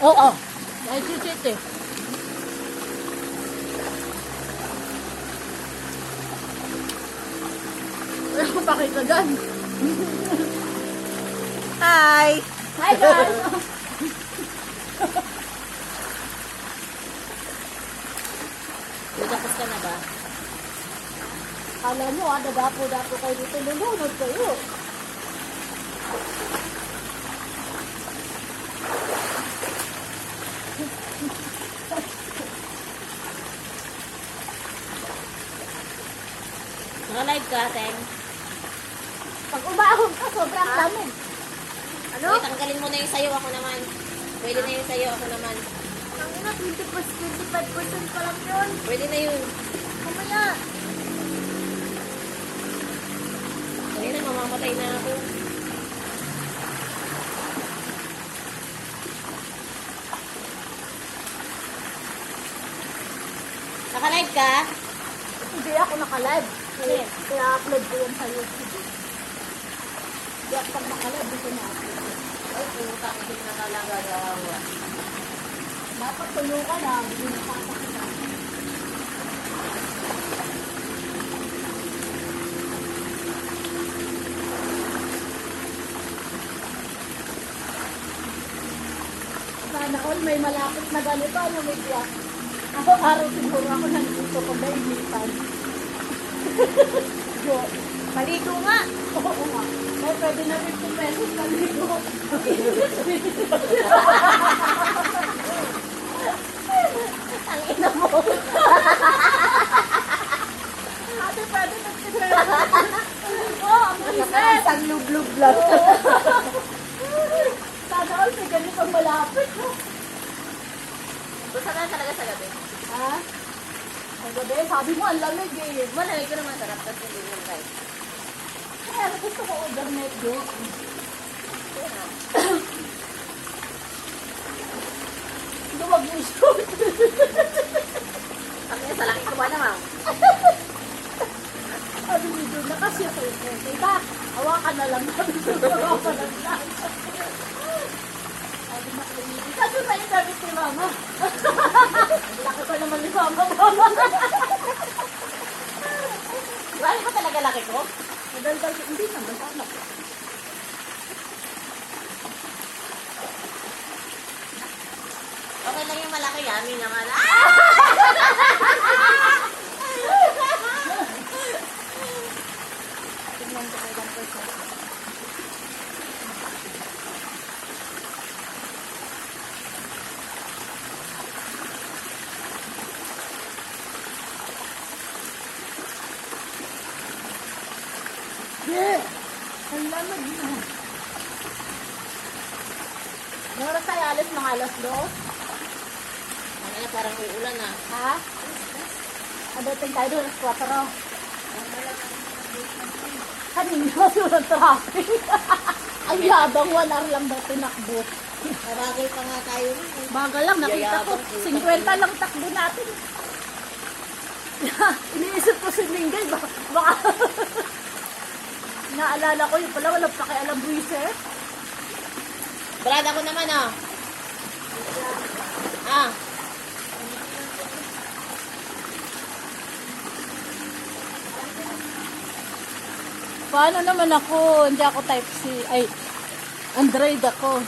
Oo. Ay, chichit eh. Wala ko pakita dyan. Hi! Hi guys! Tapos ka na ba? Kala nyo dadapo-dapo kayo dito. Lulunod kayo. Naka-live ka, Teng? Pag umahon ka, sobrang lamig. Ano? Wait, tanggalin mo na yung sayo, ako naman. Pwede na yung sayo, ako naman. Ang ina, 25% pa lang yun. Pwede na yun. Mamaya. Pwede na, mamamatay na ako. Naka-live ka? Hindi ako naka-live. Kaya upload ko yun sa YouTube. Hindi ako pag naka-live, dito na ako. Ay, puta, hindi na talaga gawa. Dapat tulungan na, hindi na sasakit. Sana all may malapit na ganito, ano may biyak. Araw-araw siguro ako nandito pag nainitan. Maligo nga! Oo nga. Ay, pwede na 50 pesos naligo. Ang ina mo! Ate, pwede 50 pesos. Oo, ang bilis. Isang lub-lub lang. Sana all may ganito malapit. Gusto na talaga sa gabi. Ha? Ang gabi, sabi mo, ang lamig eh. Malamig ko naman sarap, tapos hindi mo tayo. Kaya gusto ko overnight doon. Duwag yung shoot. Ang ina, sa laki ko ba naman? Sabi mo doon, nakasya sa ito. Diba? Hawakan na lang. Sabi mo, hawakan na lang. Sabi mo, sabi mo yung service ni mama. Laki pa naman ni mama. Grabe ba talaga laki ko? Madaldal, hindi naman, anak. Okay lang yung malaki, yummy naman. Tingnan ko kayo ng person. Yeah! Ang lamag na. Nora tayo alis mga alas 2? Ang ina, parang uulan ah. Ha? Adating tayo doon alas 4. Kanina kasi walang traffic. Ang yabang 1 hour lang daw tinakbo. Nabagay pa nga tayo rin eh. Bagal lang, nakita ko. 50 lang takbo natin. Iniisip ko si Linggay, baka naalala ko yung pala, walang pakialam buwisit. Brad, ako naman ah. Ah. Paano naman ako? Hindi ako type C. Ay, Android ako.